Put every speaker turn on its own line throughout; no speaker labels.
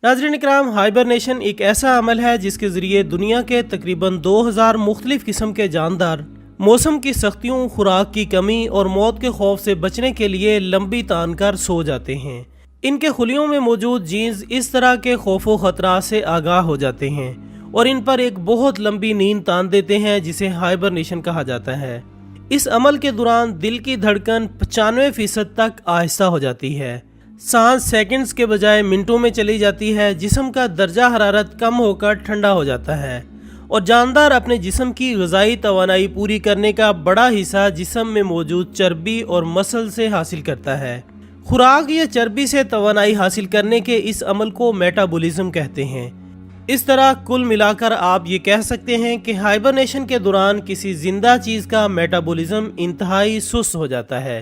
नाज़रीन इकराम, हाइबरनेशन एक ऐसा अमल है जिसके ज़रिए दुनिया के तकरीबन 2000 मुख्तलिफ किस्म के जानदार मौसम की सख्तियों, खुराक की कमी और मौत के खौफ से बचने के लिए लंबी तान कर सो जाते हैं। इनके खुलियों में मौजूद जीन्स इस तरह के खौफो खतरात से आगाह हो जाते हैं और इन पर एक बहुत लंबी नींद तान देते हैं जिसे हाइबरनेशन कहा जाता है। इस अमल के दौरान दिल की धड़कन 95% तक आहिस्ता हो जाती है, सांस सेकंड्स के बजाय मिनटों में चली जाती है, जिस्म का दर्जा हरारत कम होकर ठंडा हो जाता है और जानदार अपने जिस्म की ग़िज़ाई तवानाई पूरी करने का बड़ा हिस्सा जिस्म में मौजूद चर्बी और मसल से हासिल करता है। खुराक या चर्बी से तवानाई हासिल करने के इस अमल को मेटाबॉलिज्म कहते हैं। इस तरह कुल मिलाकर आप ये कह सकते हैं कि हाइबरनेशन के दौरान किसी जिंदा चीज़ का मेटाबॉलिज्म इंतहाई सुस्त हो जाता है।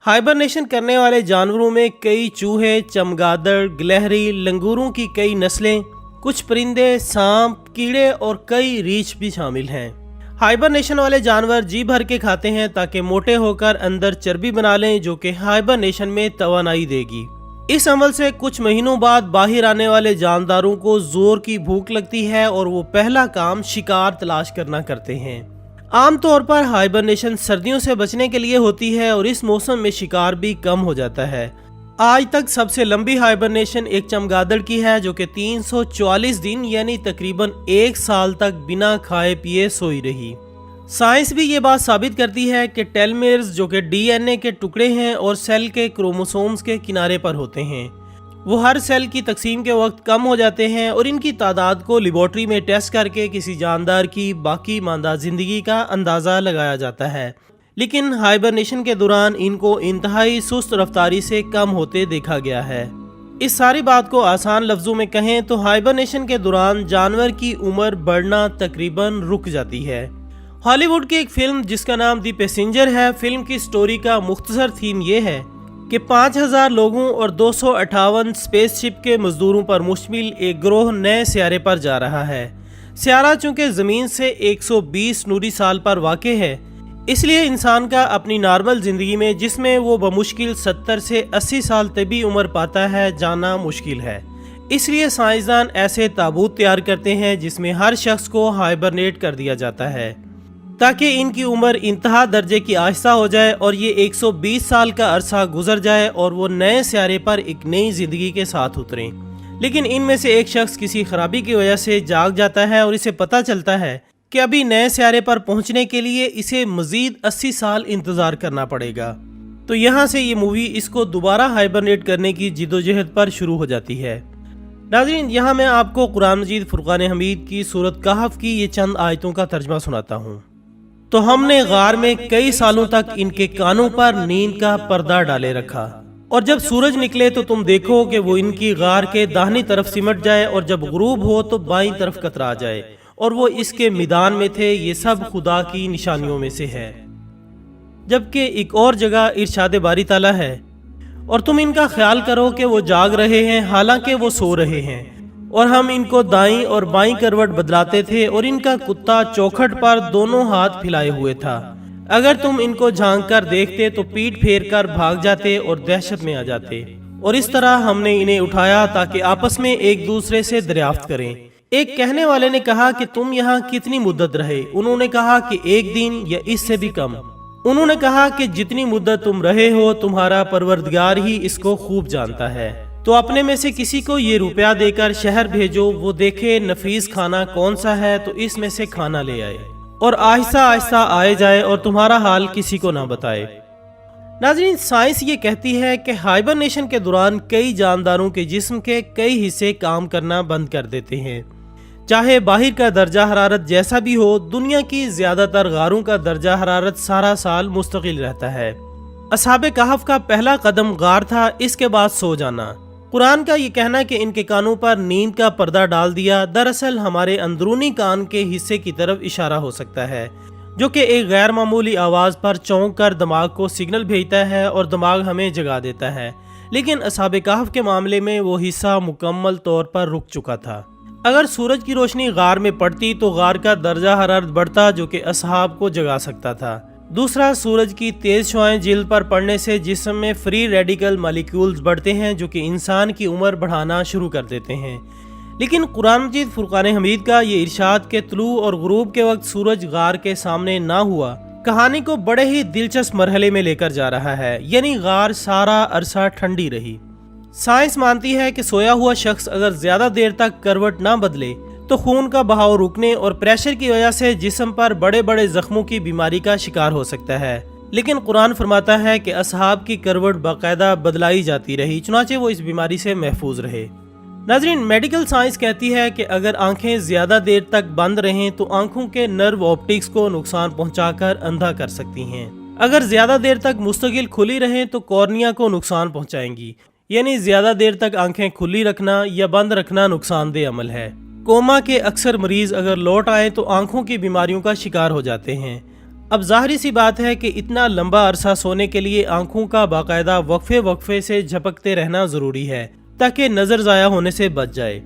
हाइबरनेशन करने वाले जानवरों में कई चूहे, चमगादड़, गिलहरी, लंगूरों की कई नस्लें, कुछ परिंदे, सांप, कीड़े और कई रीछ भी शामिल हैं। हाइबरनेशन वाले जानवर जी भर के खाते हैं ताकि मोटे होकर अंदर चर्बी बना लें, जो कि हाइबरनेशन में तवानाई देगी। इस अमल से कुछ महीनों बाद बाहर आने वाले जानदारों को जोर की भूख लगती है और वो पहला काम शिकार तलाश करना करते हैं। आमतौर पर हाइबरनेशन सर्दियों से बचने के लिए होती है और इस मौसम में शिकार भी कम हो जाता है। आज तक सबसे लंबी हाइबरनेशन एक चमगादड़ की है, जो कि 344 दिन यानी तकरीबन 1 साल तक बिना खाए पिए सोई रही। साइंस भी ये बात साबित करती है कि टेलोमेर्स, जो कि डीएनए के टुकड़े हैं और सेल के क्रोमोसोम्स के किनारे पर होते हैं, वो हर सेल की तकसीम के वक्त कम हो जाते हैं और इनकी तादाद को लेबॉर्ट्री में टेस्ट करके किसी जानदार की बाकी मांदा जिंदगी का अंदाज़ा लगाया जाता है। लेकिन हाइबरनेशन के दौरान इनको इंतहाई सुस्त रफ्तारी से कम होते देखा गया है। इस सारी बात को आसान लफ्जों में कहें तो हाइबरनेशन के दौरान जानवर की उम्र बढ़ना तकरीबन रुक जाती है। हॉलीवुड की एक फिल्म जिसका नाम दी पैसेंजर है, फिल्म की स्टोरी का मुख्तसर थीम ये है कि 5000 लोगों और 258 स्पेसशिप के मजदूरों पर मुश्तमिल एक ग्रोह नए सियारे पर जा रहा है। सियारा चूंकि ज़मीन से 120 नूरी साल पर वाक़े है, इसलिए इंसान का अपनी नॉर्मल ज़िंदगी में, जिसमें वो बमुश्किल 70 से 80 साल तभी उम्र पाता है, जाना मुश्किल है। इसलिए साइंसदान ऐसे ताबूत तैयार करते हैं जिसमें हर शख्स को हाइबरनेट कर दिया जाता है ताकि इनकी उम्र इंतहा दर्जे की आहिस्ता हो जाए और ये 120 साल का अरसा गुजर जाए और वो नए सियारे पर एक नई ज़िंदगी के साथ उतरें। लेकिन इनमें से एक शख्स किसी खराबी की वजह से जाग जाता है और इसे पता चलता है कि अभी नए सियारे पर पहुंचने के लिए इसे मज़ीद 80 साल इंतज़ार करना पड़ेगा। तो यहाँ से ये मूवी इसको दोबारा हाइबरनेट करने की जिदोजहद पर शुरू हो जाती है। नाज़रीन, यहाँ मैं आपको कुरान मजीद फुरकान हमीद की सूरत कहफ की ये चंद आयतों का तर्जमा सुनाता हूँ। तो हमने गार में कई सालों तक इनके कानों पर नींद का पर्दा डाले रखा, और जब सूरज निकले तो तुम देखो कि वो इनकी गार के दाहिनी तरफ सिमट जाए और जब गुरूब हो तो बाईं तरफ कतरा जाए, और वो इसके मैदान में थे। ये सब खुदा की निशानियों में से है। जबकि एक और जगह इरशाद बारी ताला है, और तुम इनका ख्याल करो कि वो जाग रहे हैं हालांकि वो सो रहे हैं, और हम इनको दाईं और बाईं करवट बदलाते थे और इनका कुत्ता चौखट पर दोनों हाथ फैलाए हुए था। अगर तुम इनको झांक कर देखते तो पीठ फेर कर भाग जाते और दहशत में आ जाते। और इस तरह हमने इन्हें उठाया ताकि आपस में एक दूसरे से दरियाफ्त करें। एक कहने वाले ने कहा कि तुम यहाँ कितनी मुद्दत रहे? उन्होंने कहा कि 1 दिन या इससे भी कम। उन्होंने कहा कि जितनी मुद्दत तुम रहे हो तुम्हारा परवरदिगार ही इसको खूब जानता है। तो अपने में से किसी को ये रुपया देकर शहर भेजो, वो देखे नफीस खाना कौन सा है तो इसमें से खाना ले आए, और आहिस्ता आहिस्ता आए जाए और तुम्हारा हाल किसी को ना बताए। नाज़रीन, साइंस ये कहती है कि हाइबरनेशन के दौरान कई जानदारों के जिस्म के कई हिस्से काम करना बंद कर देते हैं। चाहे बाहर का दर्जा हरारत जैसा भी हो, दुनिया की ज्यादातर गारों का दर्जा हरारत सारा साल मुस्तकिल रहता है। असहाबे कहफ का पहला कदम गार था, इसके बाद सो जाना। कुरान का ये कहना कि इनके कानों पर नींद का पर्दा डाल दिया, दरअसल हमारे अंदरूनी कान के हिस्से की तरफ इशारा हो सकता है, जो कि एक गैर मामूली आवाज़ पर चौंक कर दिमाग को सिग्नल भेजता है और दिमाग हमें जगा देता है। लेकिन असहाबे कहफ के मामले में वो हिस्सा मुकम्मल तौर पर रुक चुका था। अगर सूरज की रोशनी गार में पड़ती तो गार का दर्जा हरारत बढ़ता, जो कि असहाब को जगा सकता था। दूसरा, सूरज की तेज शुआएं जिल्द पर पड़ने से जिस्म में फ्री रेडिकल मॉलिक्यूल्स बढ़ते हैं जो कि इंसान की उम्र बढ़ाना शुरू कर देते हैं। लेकिन कुरान मजीद फुरकान हमीद का ये इरशाद के तुलू और गुरूब के वक्त सूरज गार के सामने ना हुआ कहानी को बड़े ही दिलचस्प मरहले में लेकर जा रहा है, यानी गार सारा अरसा ठंडी रही। साइंस मानती है कि सोया हुआ शख्स अगर ज्यादा देर तक करवट ना बदले तो खून का बहाव रुकने और प्रेशर की वजह से जिस्म पर बड़े बड़े जख्मों की बीमारी का शिकार हो सकता है। लेकिन कुरान फरमाता है कि असहाब की करवट बाकायदा बदलाई जाती रही, चुनाचे वो इस बीमारी से महफूज रहे। नाजरीन, मेडिकल साइंस कहती है कि अगर आंखें ज्यादा देर तक बंद रहें तो आंखों के नर्व ऑप्टिक्स को नुकसान पहुंचाकर अंधा कर सकती हैं। अगर ज्यादा देर तक मुस्तकिल खुली रहें तो कॉर्निया को नुकसान पहुंचाएंगी, यानी ज्यादा देर तक आंखें खुली रखना या बंद रखना नुकसानदेह अमल है। कोमा के अक्सर मरीज अगर लौट आए तो आंखों की बीमारियों का शिकार हो जाते हैं। अब जाहिर सी बात है कि इतना लंबा अरसा सोने के लिए आंखों का बाकायदा वक्फे से झपकते रहना जरूरी है ताकि नजर जाया होने से बच जाए।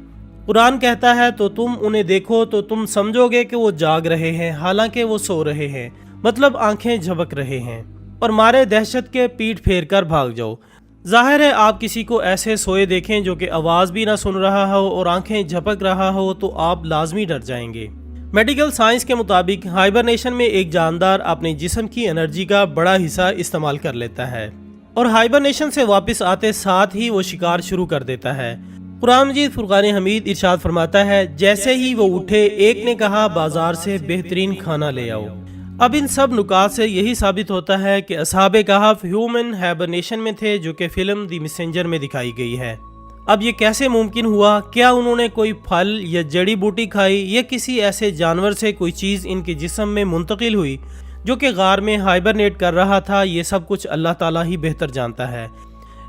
कुरान कहता है तो तुम उन्हें देखो तो तुम समझोगे कि वो जाग रहे हैं हालांकि वो सो रहे हैं, मतलब आंखें झपक रहे हैं, और मारे दहशत के पीठ फेर कर भाग जाओ। जाहिर है आप किसी को ऐसे सोए देखें जो कि आवाज़ भी ना सुन रहा हो और आंखें झपक रहा हो तो आप लाजमी डर जाएंगे। मेडिकल साइंस के मुताबिक हाइबरनेशन में एक जानदार अपने जिस्म की एनर्जी का बड़ा हिस्सा इस्तेमाल कर लेता है और हाइबरनेशन से वापस आते साथ ही वो शिकार शुरू कर देता है। कुरान मजीद फुरकान हमीद इरशाद फरमाता है, जैसे ही वो उठे एक ने कहा बाजार से बेहतरीन खाना ले आओ। अब इन सब नुकात से यही साबित होता है कि असहाबे कहफ ह्यूमन हाइबरनेशन में थे जो कि फिल्म द मैसेंजर में दिखाई गई है। अब ये कैसे मुमकिन हुआ? क्या उन्होंने कोई फल या जड़ी बूटी खाई या किसी ऐसे जानवर से कोई चीज़ इनके जिस्म में मुंतकिल हुई जो कि गार में हाइबरनेट कर रहा था? ये सब कुछ अल्लाह ताला ही बेहतर जानता है।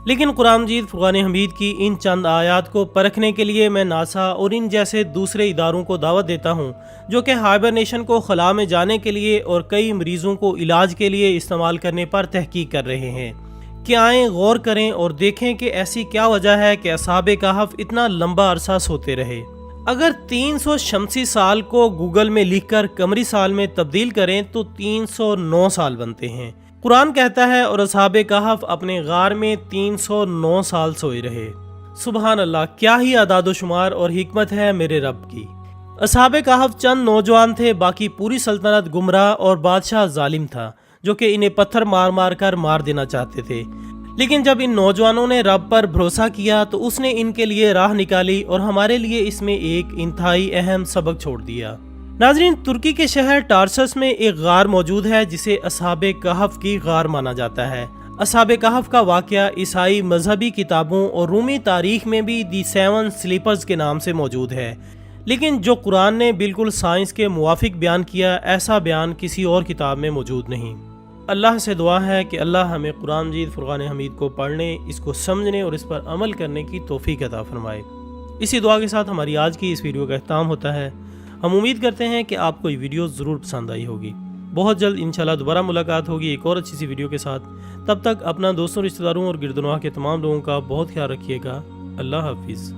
लेकिन कुरान मजीद फुरकान हमीद की इन चंद आयात को परखने के लिए मैं नासा और इन जैसे दूसरे इदारों को दावत देता हूँ जो कि हाइबरनेशन को खला में जाने के लिए और कई मरीजों को इलाज के लिए इस्तेमाल करने पर तहकीक कर रहे हैं कि आएँ गौर करें और देखें कि ऐसी क्या वजह है कि असहाबे कहफ इतना लंबा अरसा सोते रहे। अगर 300 शमसी साल को गूगल में लिखकर कमरी साल में तब्दील करें तो 309 साल बनते हैं। कुरान कहता है और असहाबे कहफ अपने गार में 309 साल सोए रहे। सुबहान अल्लाह, क्या ही आदादो शुमार और हिकमत है मेरे रब की। असहाबे कहफ चंद नौजवान थे, बाकी पूरी सल्तनत गुमराह और बादशाह जालिम था जो कि इन्हें पत्थर मार मार कर मार देना चाहते थे। लेकिन जब इन नौजवानों ने रब पर भरोसा किया तो उसने इनके लिए राह निकाली और हमारे लिए इसमें एक इंतहाई अहम सबक छोड़ दिया। नाजरीन, तुर्की के शहर टारसस में एक गार मौजूद है जिसे असहाबे कहफ की गार माना जाता है। असहाबे कहफ का वाकया ईसाई मजहबी किताबों और रूमी तारीख में भी दी 7 स्लीपर्स के नाम से मौजूद है, लेकिन जो कुरान ने बिल्कुल साइंस के मुवाफिक बयान किया, ऐसा बयान किसी और किताब में मौजूद नहीं। अल्लाह से दुआ है कि अल्लाह हमें कुरान मजीद फुरकान हमीद को पढ़ने, इसको समझने और इस पर अमल करने की तौफीक अता फरमाए। इसी दुआ के साथ हमारी आज की इस वीडियो का इख्तिताम होता है। हम उम्मीद करते हैं कि आपको ये वीडियो ज़रूर पसंद आई होगी। बहुत जल्द इंशाल्लाह दोबारा मुलाकात होगी एक और अच्छी सी वीडियो के साथ। तब तक अपना दोस्तों, रिश्तेदारों और गिरदनवाह के तमाम लोगों का बहुत ख्याल रखिएगा। अल्लाह हाफिज़।